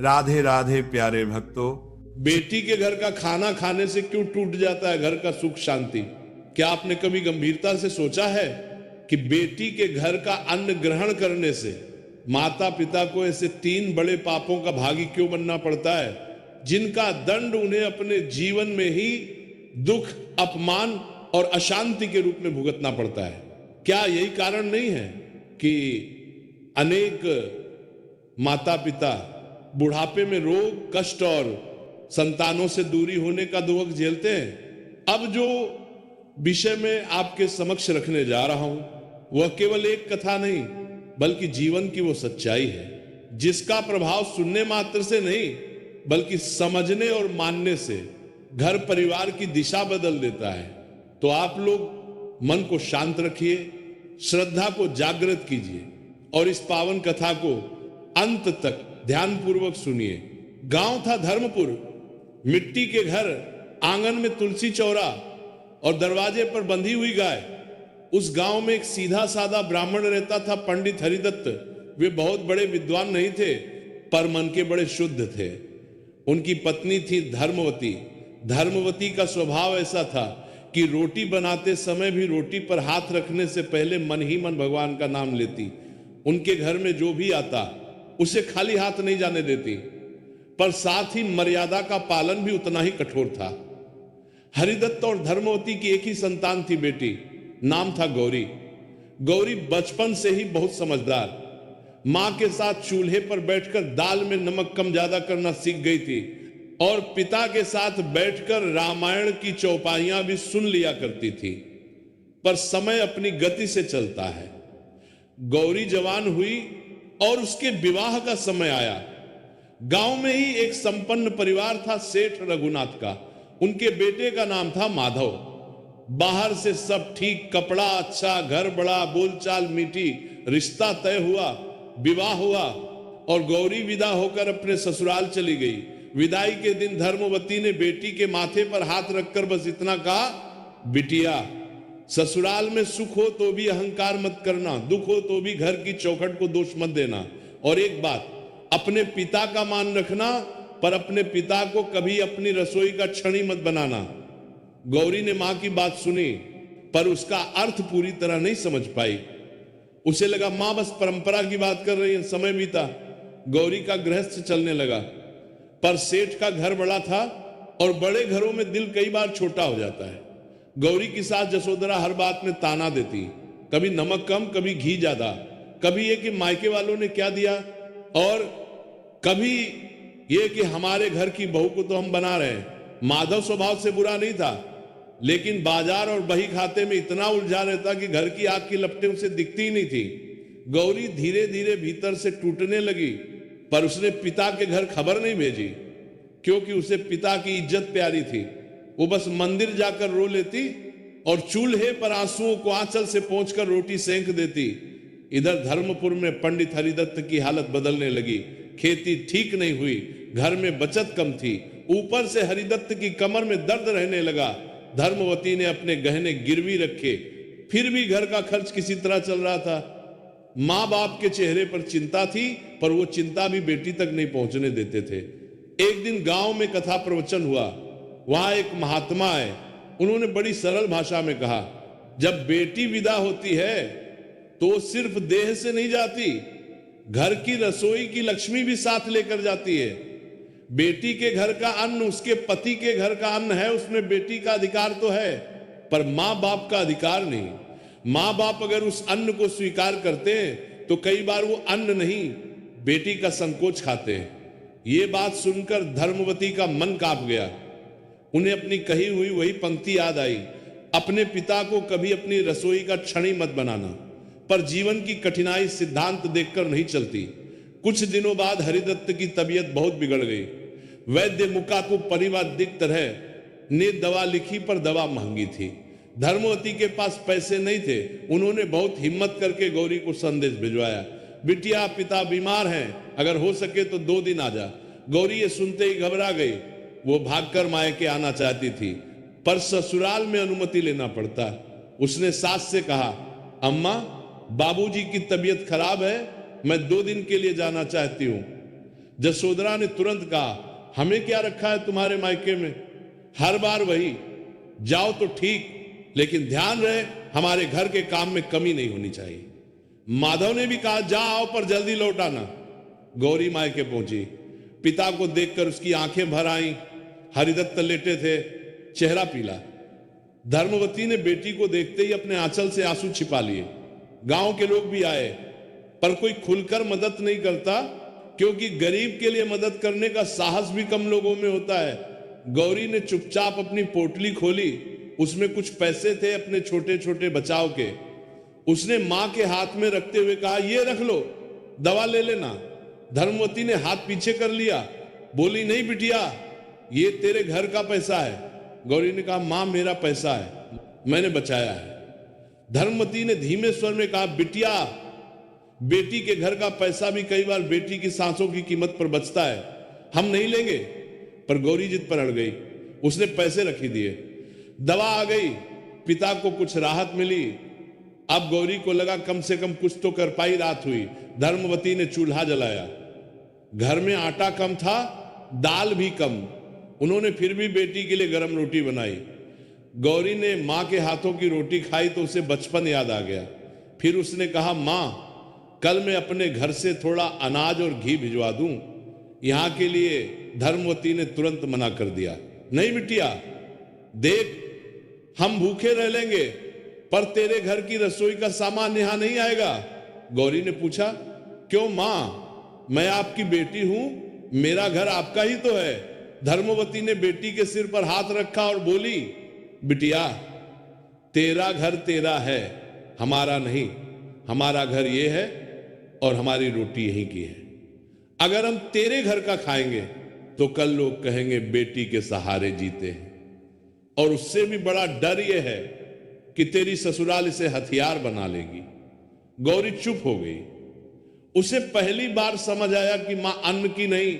राधे राधे प्यारे भक्तों। बेटी के घर का खाना खाने से क्यों टूट जाता है घर का सुख शांति? क्या आपने कभी गंभीरता से सोचा है कि बेटी के घर का अन्न ग्रहण करने से माता पिता को ऐसे 3 बड़े पापों का भागी क्यों बनना पड़ता है, जिनका दंड उन्हें अपने जीवन में ही दुख, अपमान और अशांति के रूप में भुगतना पड़ता है? क्या यही कारण नहीं है कि अनेक माता पिता बुढ़ापे में रोग, कष्ट और संतानों से दूरी होने का दुख झेलते हैं? अब जो विषय में आपके समक्ष रखने जा रहा हूं वह केवल एक कथा नहीं बल्कि जीवन की वो सच्चाई है जिसका प्रभाव सुनने मात्र से नहीं बल्कि समझने और मानने से घर परिवार की दिशा बदल देता है। तो आप लोग मन को शांत रखिए, श्रद्धा को जागृत कीजिए और इस पावन कथा को अंत तक ध्यानपूर्वक सुनिए। गांव था धर्मपुर, मिट्टी के घर, आंगन में तुलसी चौरा और दरवाजे पर बंधी हुई गाय। उस गांव में एक सीधा साधा ब्राह्मण रहता था, पंडित हरिदत्त। वे बहुत बड़े विद्वान नहीं थे पर मन के बड़े शुद्ध थे। उनकी पत्नी थी धर्मवती। धर्मवती का स्वभाव ऐसा था कि रोटी बनाते समय भी रोटी पर हाथ रखने से पहले मन ही मन भगवान का नाम लेती। उनके घर में जो भी आता उसे खाली हाथ नहीं जाने देती, पर साथ ही मर्यादा का पालन भी उतना ही कठोर था। हरिदत्त और धर्मवती की एक ही संतान थी, बेटी, नाम था गौरी। गौरी बचपन से ही बहुत समझदार, मां के साथ चूल्हे पर बैठकर दाल में नमक कम ज्यादा करना सीख गई थी और पिता के साथ बैठकर रामायण की चौपाइयां भी सुन लिया करती थी। पर समय अपनी गति से चलता है। गौरी जवान हुई और उसके विवाह का समय आया। गांव में ही एक संपन्न परिवार था, सेठ रघुनाथ का। उनके बेटे का नाम था माधव। बाहर से सब ठीक, कपड़ा अच्छा, घर बड़ा, बोलचाल मीठी, रिश्ता तय हुआ, विवाह हुआ और गौरी विदा होकर अपने ससुराल चली गई। विदाई के दिन धर्मवती ने बेटी के माथे पर हाथ रखकर बस इतना कहा, बिटिया, ससुराल में सुख हो तो भी अहंकार मत करना, दुख हो तो भी घर की चौखट को दोष मत देना, और एक बात, अपने पिता का मान रखना पर अपने पिता को कभी अपनी रसोई का छड़ी मत बनाना। गौरी ने मां की बात सुनी पर उसका अर्थ पूरी तरह नहीं समझ पाई। उसे लगा मां बस परंपरा की बात कर रही है। समय बीता, गौरी का गृहस्थ चलने लगा, पर सेठ का घर बड़ा था और बड़े घरों में दिल कई बार छोटा हो जाता है। गौरी की सास जसोदरा हर बात में ताना देती, कभी नमक कम, कभी घी ज्यादा, कभी ये कि मायके वालों ने क्या दिया, और कभी ये कि हमारे घर की बहू को तो हम बना रहे हैं। माधव स्वभाव से बुरा नहीं था, लेकिन बाजार और बही खाते में इतना उलझा रहता कि घर की आग की लपटें उसे दिखती ही नहीं थी। गौरी धीरे धीरे भीतर से टूटने लगी, पर उसने पिता के घर खबर नहीं भेजी क्योंकि उसे पिता की इज्जत प्यारी थी। वो बस मंदिर जाकर रो लेती और चूल्हे पर आंसुओं को आंचल से पोंछकर रोटी सेंक देती। इधर धर्मपुर में पंडित हरिदत्त की हालत बदलने लगी। खेती ठीक नहीं हुई, घर में बचत कम थी, ऊपर से हरिदत्त की कमर में दर्द रहने लगा। धर्मवती ने अपने गहने गिरवी रखे, फिर भी घर का खर्च किसी तरह चल रहा था। मां बाप के चेहरे पर चिंता थी पर वो चिंता भी बेटी तक नहीं पहुंचने देते थे। एक दिन गांव में कथा प्रवचन हुआ। वहां एक महात्मा है, उन्होंने बड़ी सरल भाषा में कहा, जब बेटी विदा होती है तो सिर्फ देह से नहीं जाती, घर की रसोई की लक्ष्मी भी साथ लेकर जाती है। बेटी के घर का अन्न उसके पति के घर का अन्न है, उसमें बेटी का अधिकार तो है पर मां बाप का अधिकार नहीं। मां बाप अगर उस अन्न को स्वीकार करते हैं तो कई बार वो अन्न नहीं, बेटी का संकोच खाते हैं। ये बात सुनकर धर्मवती का मन कांप गया। उन्हें अपनी कही हुई वही पंक्ति याद आई, अपने पिता को कभी अपनी रसोई का छड़ी मत बनाना। पर जीवन की कठिनाई सिद्धांत देखकर नहीं चलती। कुछ दिनों बाद हरिदत्त की तबीयत बहुत बिगड़ गई। वैद्य मुकाकु परिवादिक तरह ने दवा लिखी पर दवा महंगी थी। धर्मवती के पास पैसे नहीं थे। उन्होंने बहुत हिम्मत करके गौरी को संदेश भिजवाया, बिटिया, पिता बीमार हैं, अगर हो सके तो 2 दिन आ जा। गौरी ये सुनते ही घबरा गई। वो भागकर मायके आना चाहती थी पर ससुराल में अनुमति लेना पड़ता। उसने सास से कहा, अम्मा, बाबूजी की तबीयत खराब है, मैं 2 दिन के लिए जाना चाहती हूं। जसोदरा ने तुरंत कहा, हमें क्या रखा है तुम्हारे मायके में, हर बार वही, जाओ तो ठीक, लेकिन ध्यान रहे हमारे घर के काम में कमी नहीं होनी चाहिए। माधव ने भी कहा, जाओ पर जल्दी लौट आना। गौरी मायके पहुंची, पिता को देखकर उसकी आंखें भर आईं। हरिदत्त लेटे थे, चेहरा पीला। धर्मवती ने बेटी को देखते ही अपने आंचल से आंसू छिपा लिए। गांव के लोग भी आए, पर कोई खुलकर मदद नहीं करता, क्योंकि गरीब के लिए मदद करने का साहस भी कम लोगों में होता है। गौरी ने चुपचाप अपनी पोटली खोली, उसमें कुछ पैसे थे अपने छोटे छोटे बचाव के। उसने मां के हाथ में रखते हुए कहा, ये रख लो, दवा ले लेना। धर्मवती ने हाथ पीछे कर लिया, बोली, नहीं बिटिया, ये तेरे घर का पैसा है। गौरी ने कहा, मां मेरा पैसा है, मैंने बचाया है। धर्मवती ने धीमे स्वर में कहा, बिटिया, बेटी के घर का पैसा भी कई बार बेटी की सांसों की कीमत पर बचता है, हम नहीं लेंगे। पर गौरी जिद पर अड़ गई, उसने पैसे रखी दिए। दवा आ गई, पिता को कुछ राहत मिली। अब गौरी को लगा कम से कम कुछ तो करपाई रात हुई। धर्मवती ने चूल्हा जलाया। घर में आटा कम था, दाल भी कम। उन्होंने फिर भी बेटी के लिए गर्म रोटी बनाई। गौरी ने मां के हाथों की रोटी खाई तो उसे बचपन याद आ गया। फिर उसने कहा, मां, कल मैं अपने घर से थोड़ा अनाज और घी भिजवा दूं। यहां के लिए धर्मवती ने तुरंत मना कर दिया। नहीं बिटिया, देख, हम भूखे रह लेंगे, पर तेरे घर की रसोई का सामान यहां नहीं आएगा। गौरी ने पूछा, क्यों मां, मैं आपकी बेटी हूं, मेरा घर आपका ही तो है। धर्मवती ने बेटी के सिर पर हाथ रखा और बोली, बिटिया, तेरा घर तेरा है, हमारा नहीं। हमारा घर ये है और हमारी रोटी यहीं की है। अगर हम तेरे घर का खाएंगे तो कल लोग कहेंगे बेटी के सहारे जीते हैं। और उससे भी बड़ा डर यह है कि तेरी ससुराल इसे हथियार बना लेगी। गौरी चुप हो गई। उसे पहली बार समझ आया कि मां अन्न की नहीं,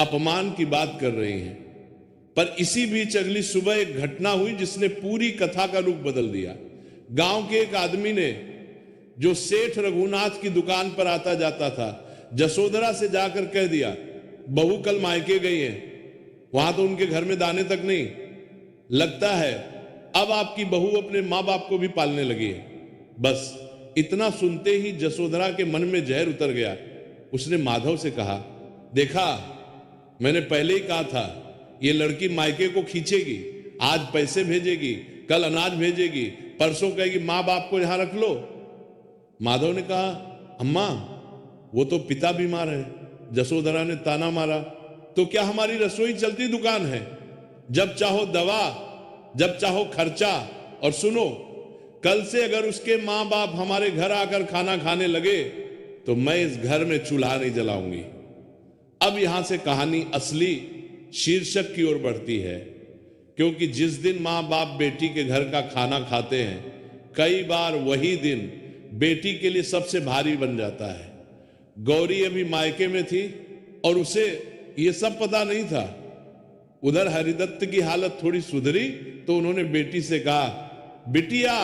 अपमान की बात कर रही हैं। पर इसी बीच अगली सुबह एक घटना हुई जिसने पूरी कथा का रुख बदल दिया। गांव के एक आदमी ने, जो सेठ रघुनाथ की दुकान पर आता जाता था, जसोदरा से जाकर कह दिया, बहू कल मायके गई है, वहां तो उनके घर में दाने तक नहीं। लगता है अब आपकी बहू अपने मां बाप को भी पालने लगी है। बस इतना सुनते ही जसोदरा के मन में जहर उतर गया। उसने माधव से कहा, देखा, मैंने पहले ही कहा था, ये लड़की मायके को खींचेगी। आज पैसे भेजेगी, कल अनाज भेजेगी, परसों कहेगी मां बाप को यहां रख लो। माधव ने कहा, अम्मा, वो तो पिता बीमार है। जसोदरा ने ताना मारा, तो क्या हमारी रसोई चलती दुकान है? जब चाहो दवा, जब चाहो खर्चा। और सुनो, कल से अगर उसके मां बाप हमारे घर आकर खाना खाने लगे तो मैं इस घर में चूल्हा नहीं जलाऊंगी। अब यहां से कहानी असली शीर्षक की ओर बढ़ती है, क्योंकि जिस दिन मां बाप बेटी के घर का खाना खाते हैं, कई बार वही दिन बेटी के लिए सबसे भारी बन जाता है। गौरी अभी मायके में थी और उसे यह सब पता नहीं था। उधर हरिदत्त की हालत थोड़ी सुधरी तो उन्होंने बेटी से कहा, बिटिया,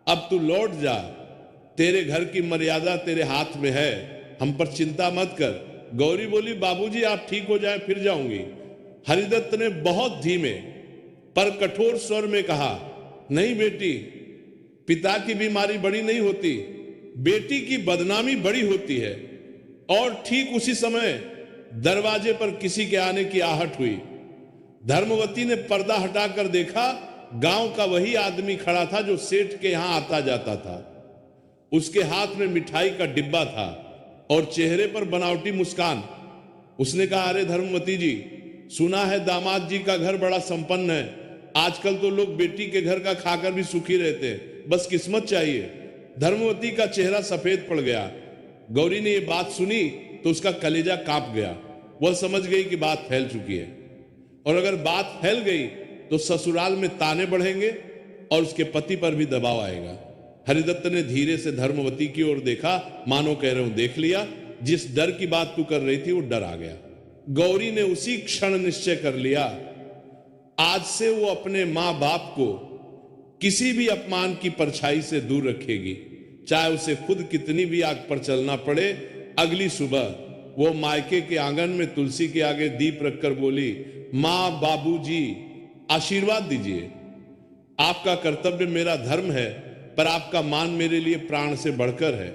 अब तू लौट जा, तेरे घर की मर्यादा तेरे हाथ में है, हम पर चिंता मत कर। गौरी बोली, बाबूजी आप ठीक हो जाए फिर जाऊंगी। हरिदत्त ने बहुत धीमे पर कठोर स्वर में कहा, नहीं बेटी, पिता की बीमारी बड़ी नहीं होती, बेटी की बदनामी बड़ी होती है। और ठीक उसी समय दरवाजे पर किसी के आने की आहट हुई। धर्मवती ने पर्दा हटाकर देखा, गांव का वही आदमी खड़ा था जो सेठ के यहां आता जाता था। उसके हाथ में मिठाई का डिब्बा था और चेहरे पर बनावटी मुस्कान। उसने कहा, अरे धर्मवती जी, सुना है दामाद जी का घर बड़ा संपन्न है। आजकल तो लोग बेटी के घर का खाकर भी सुखी रहते हैं, बस किस्मत चाहिए। धर्मवती का चेहरा सफेद पड़ गया। गौरी ने यह बात सुनी तो उसका कलेजा कांप गया। वह समझ गई कि बात फैल चुकी है, और अगर बात फैल गई तो ससुराल में ताने बढ़ेंगे और उसके पति पर भी दबाव आएगा। हरिदत्त ने धीरे से धर्मवती की ओर देखा, मानो कह रहे हूं देख लिया, जिस डर की बात तू कर रही थी वो डर आ गया। गौरी ने उसी क्षण निश्चय कर लिया, आज से वो अपने मां बाप को किसी भी अपमान की परछाई से दूर रखेगी, चाहे उसे खुद कितनी भी आग पर चलना पड़े। अगली सुबह वो मायके के आंगन में तुलसी के आगे दीप रखकर बोली, मां बाबूजी आशीर्वाद दीजिए। आपका कर्तव्य मेरा धर्म है, पर आपका मान मेरे लिए प्राण से बढ़कर है।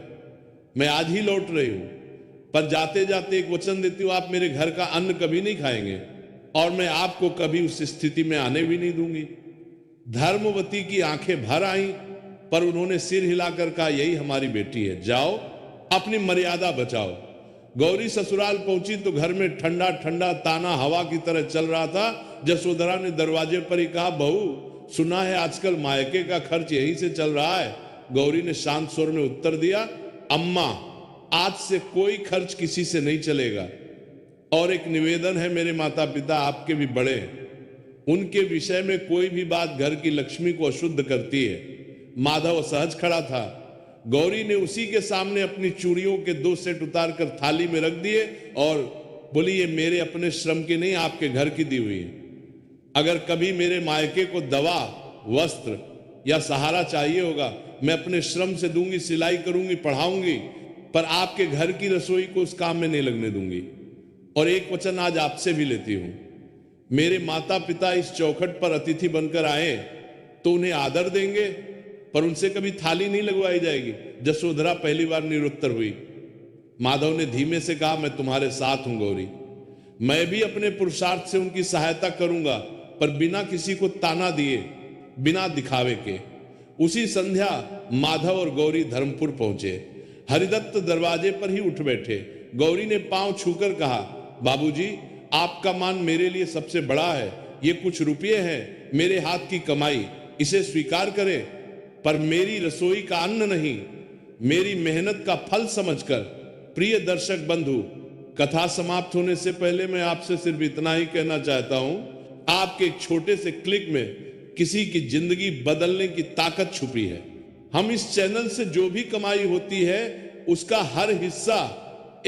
मैं आज ही लौट रही हूं, पर जाते जाते एक वचन देती हूं, आप मेरे घर का अन्न कभी नहीं खाएंगे और मैं आपको कभी उस स्थिति में आने भी नहीं दूंगी। धर्मवती की आंखें भर आई, पर उन्होंने सिर हिलाकर कहा, यही हमारी बेटी है, जाओ अपनी मर्यादा बचाओ। गौरी ससुराल पहुंची तो घर में ठंडा ठंडा ताना हवा की तरह चल रहा था। जसोधरा ने दरवाजे पर ही कहा, बहू सुना है आजकल मायके का खर्च यहीं से चल रहा है। गौरी ने शांत स्वर में उत्तर दिया, अम्मा आज से कोई खर्च किसी से नहीं चलेगा। और एक निवेदन है, मेरे माता पिता आपके भी बड़े, उनके विषय में कोई भी बात घर की लक्ष्मी को अशुद्ध करती है। माधव सहज खड़ा था। गौरी ने उसी के सामने अपनी चूड़ियों के 2 सेट उतार कर थाली में रख दिए और बोली, ये मेरे अपने श्रम की नहीं, आपके घर की दी हुई है। अगर कभी मेरे मायके को दवा, वस्त्र या सहारा चाहिए होगा, मैं अपने श्रम से दूंगी, सिलाई करूंगी, पढ़ाऊंगी, पर आपके घर की रसोई को उस काम में नहीं लगने दूंगी। और एक वचन आज आपसे भी लेती हूं, मेरे माता पिता इस चौखट पर अतिथि बनकर आए तो उन्हें आदर देंगे, पर उनसे कभी थाली नहीं लगवाई जाएगी। जसोधरा पहली बार निरुत्तर हुई। माधव ने धीमे से कहा, मैं तुम्हारे साथ हूं गौरी, मैं भी अपने पुरुषार्थ से उनकी सहायता करूंगा, पर बिना किसी को ताना दिए, बिना दिखावे के। उसी संध्या माधव और गौरी धर्मपुर पहुंचे। हरिदत्त दरवाजे पर ही उठ बैठे। गौरी ने पांव छूकर कहा, बाबूजी आपका मान मेरे लिए सबसे बड़ा है। ये कुछ रुपये हैं, मेरे हाथ की कमाई, इसे स्वीकार करें, पर मेरी रसोई का अन्न नहीं, मेरी मेहनत का फल समझकर। प्रिय दर्शक बंधु, कथा समाप्त होने से पहले मैं आपसे सिर्फ इतना ही कहना चाहता हूं, आपके एक छोटे से क्लिक में किसी की जिंदगी बदलने की ताकत छुपी है। हम इस चैनल से जो भी कमाई होती है उसका हर हिस्सा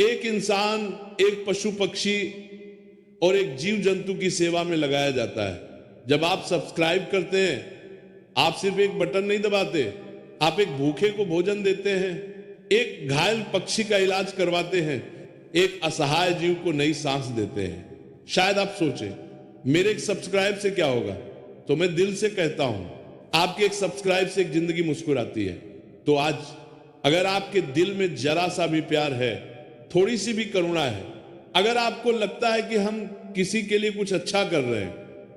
एक इंसान, एक पशु पक्षी और एक जीव जंतु की सेवा में लगाया जाता है। जब आप सब्सक्राइब करते हैं, आप सिर्फ एक बटन नहीं दबाते, आप एक भूखे को भोजन देते हैं, एक घायल पक्षी का इलाज करवाते हैं, एक असहाय जीव को नई सांस देते हैं। शायद आप सोचें, मेरे एक सब्सक्राइब से क्या होगा, तो मैं दिल से कहता हूं, आपके एक सब्सक्राइब से एक जिंदगी मुस्कुराती है। तो आज अगर आपके दिल में जरा सा भी प्यार है, थोड़ी सी भी करुणा है, अगर आपको लगता है कि हम किसी के लिए कुछ अच्छा कर रहे हैं,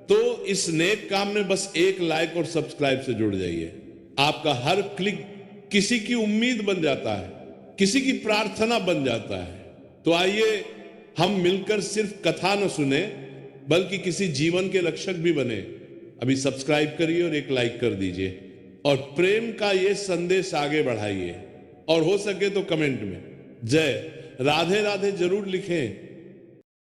तो इस नेक काम में बस एक लाइक और सब्सक्राइब से जुड़ जाइए। आपका हर क्लिक किसी की उम्मीद बन जाता है, किसी की प्रार्थना बन जाता है। तो आइए हम मिलकर सिर्फ कथा न सुने, बल्कि किसी जीवन के रक्षक भी बने। अभी सब्सक्राइब करिए और एक लाइक कर दीजिए और प्रेम का ये संदेश आगे बढ़ाइए। और हो सके तो कमेंट में जय राधे राधे जरूर लिखें।